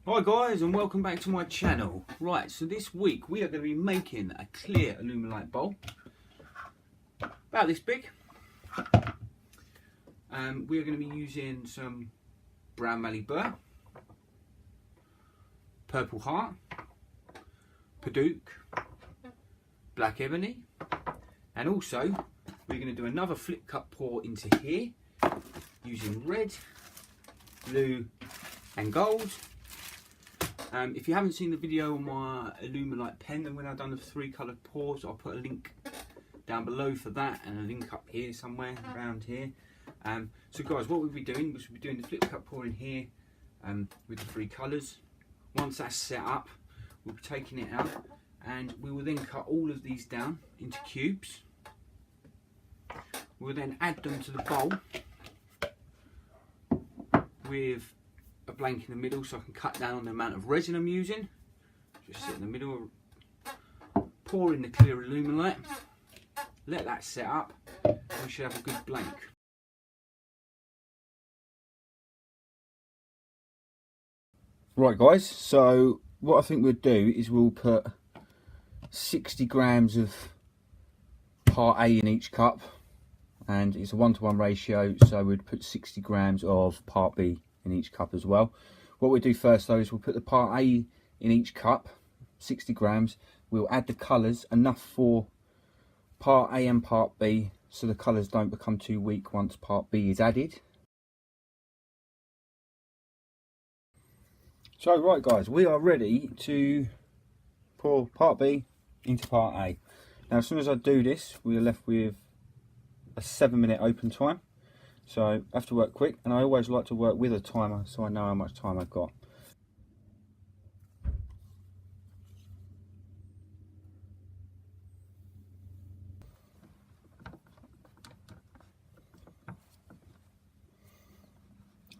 Hi guys, and welcome back to my channel. Right, so this week we are going to be making a clear Alumilite bowl, about this big. We are going to be using some brown mallee burr, purple heart, padauk, black ebony, and also we're going to do another flip cut pour into here using red, blue and gold. If you haven't seen the video on my Alumilite pen, and when I've done the 3 coloured pours, I'll put a link down below for that and a link up here somewhere around here. So guys, what we'll be doing is we'll be doing the flip cut pour in here with the 3 colours. Once that's set up, we'll be taking it out and we will then cut all of these down into cubes. We'll then add them to the bowl with a blank in the middle so I can cut down the amount of resin I'm using. Just sit in the middle, pour in the clear Alumilite, let that set up, and we should have a good blank. Right guys, so what I think we'll do is we'll put 60 grams of part A in each cup, and it's a 1-to-1 ratio, so we'd put 60 grams of part B in each cup as well. What we'll do first though is we'll put the part A in each cup, 60 grams. We'll add the colours, enough for part A and part B, so the colours don't become too weak once part B is added. So right guys, we are ready to pour part B into part A. Now as soon as I do this, we are left with a 7-minute open time. So I have to work quick, and I always like to work with a timer so I know how much time I've got.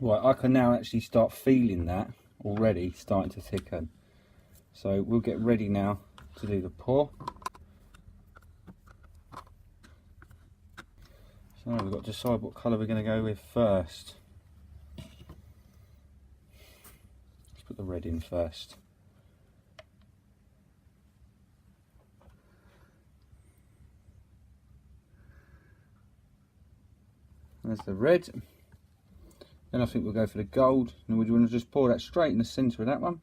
Right, I can now actually start feeling that already starting to thicken. So we'll get ready now to do the pour. So we've got to decide what colour we're going to go with first. Let's put the red in first. There's the red. Then I think we'll go for the gold. And we want to just pour that straight in the centre of that one.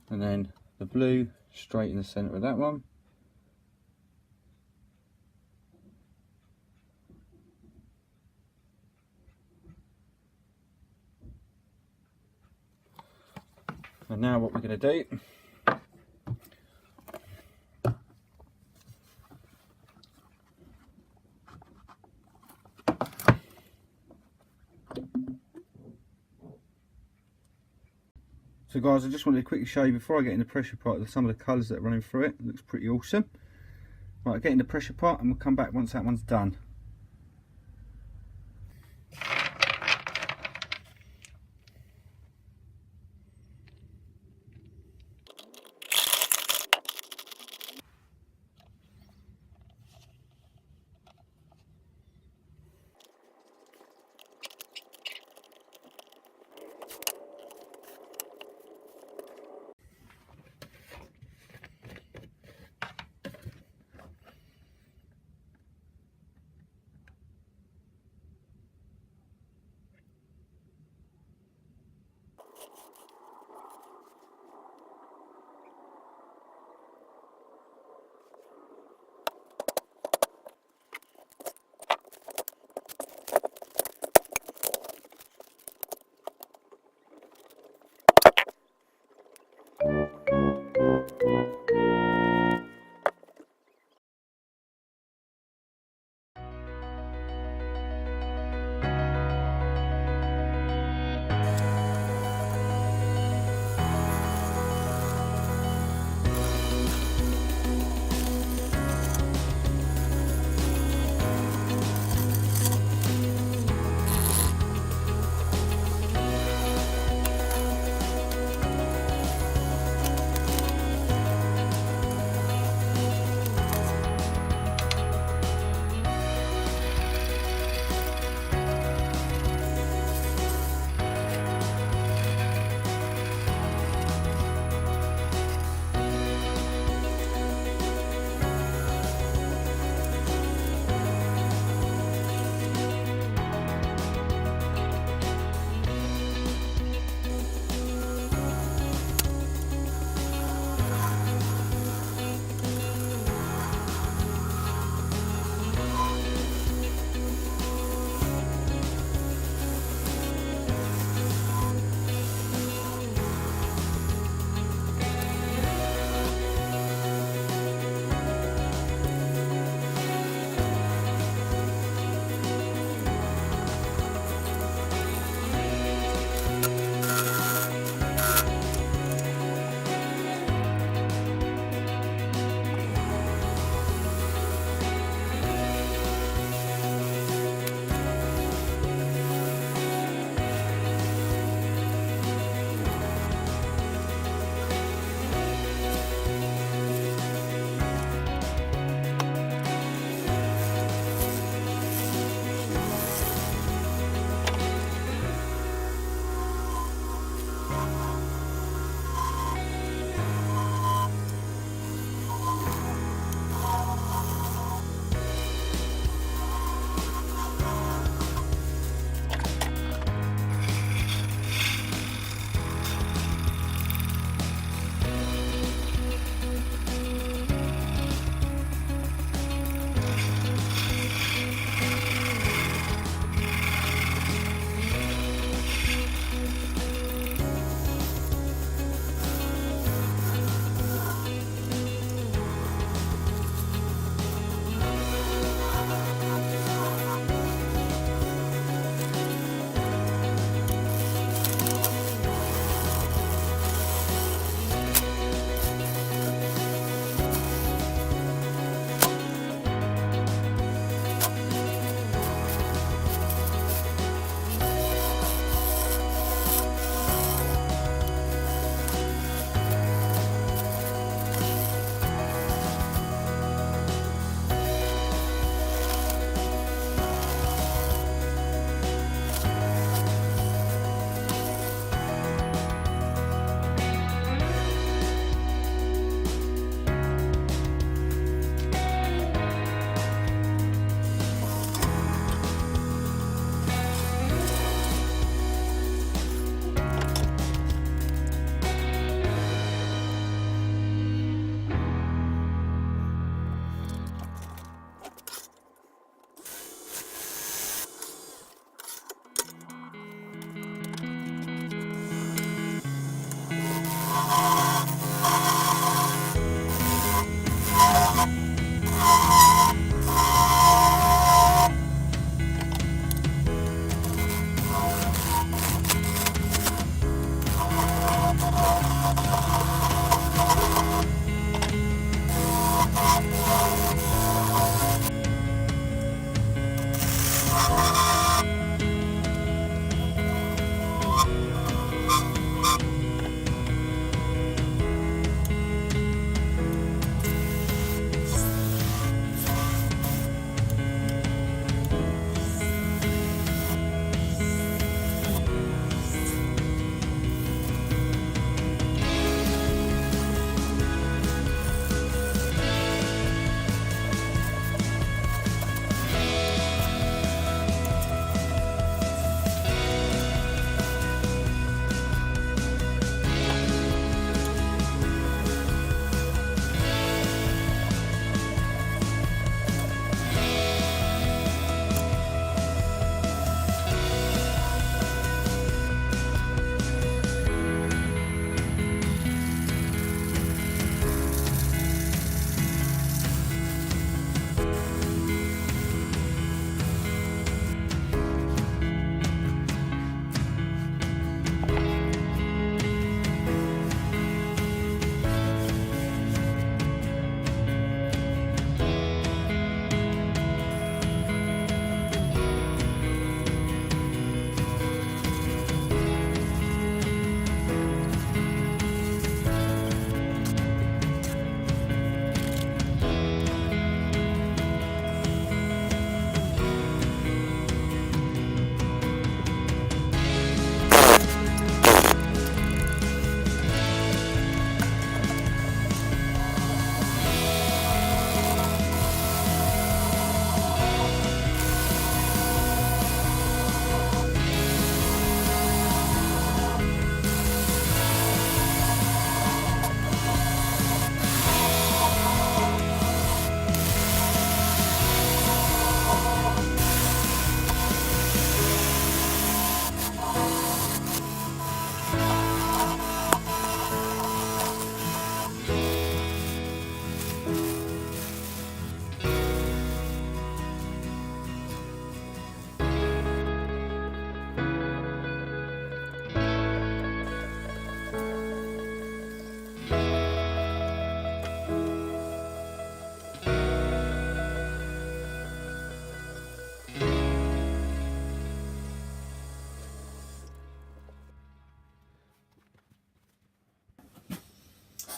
And then the blue straight in the centre of that one. And now what we're going to do, so guys, I just wanted to quickly show you before I get in the pressure pot some of the colours that are running through it. It looks pretty awesome. Right, get in the pressure pot and we'll come back once that one's done.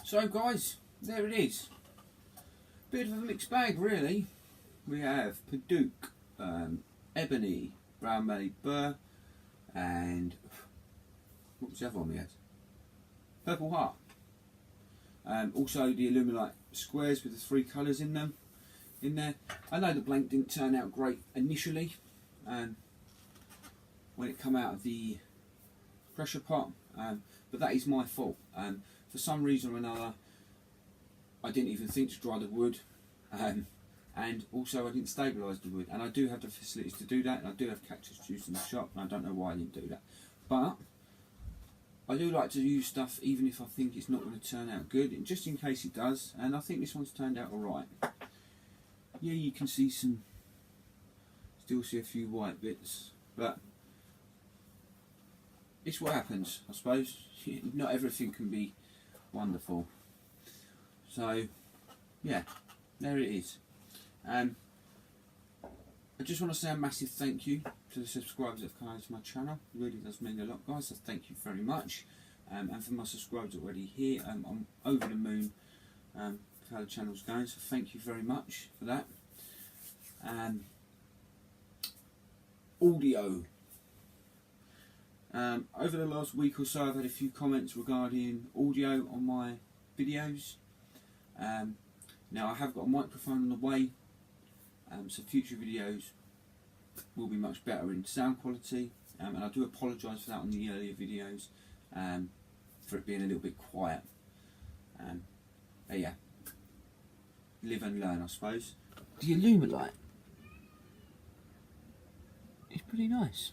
So guys, there it is. Bit of a mixed bag really. We have padauk, ebony, brown mallee burr, and what was the other one we had? Purple heart. Also the Alumilite squares with the 3 colours in them. In there. I know the blank didn't turn out great initially when it come out of the pressure pot, but that is my fault. For some reason or another, I didn't even think to dry the wood, and also I didn't stabilise the wood, and I do have the facilities to do that, and I do have cactus juice in the shop, and I don't know why I didn't do that, but I do like to use stuff even if I think it's not going to turn out good, just in case it does, and I think this one's turned out alright. Yeah, you can see still see a few white bits, but it's what happens, I suppose. Not everything can be wonderful. So, yeah, there it is. I just want to say a massive thank you to the subscribers that have come over to my channel. It really does mean a lot, guys, so thank you very much. And for my subscribers already here, I'm over the moon for how the channel's going, so thank you very much for that. Audio. Over the last week or so I've had a few comments regarding audio on my videos. Now I have got a microphone on the way, so future videos will be much better in sound quality, and I do apologise for that on the earlier videos, for it being a little bit quiet. But yeah, live and learn, I suppose. The Alumilite is pretty nice.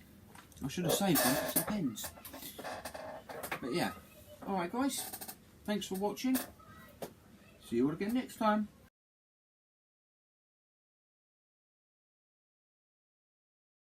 I should have saved them for some pens. But yeah, alright guys, thanks for watching. See you all again next time.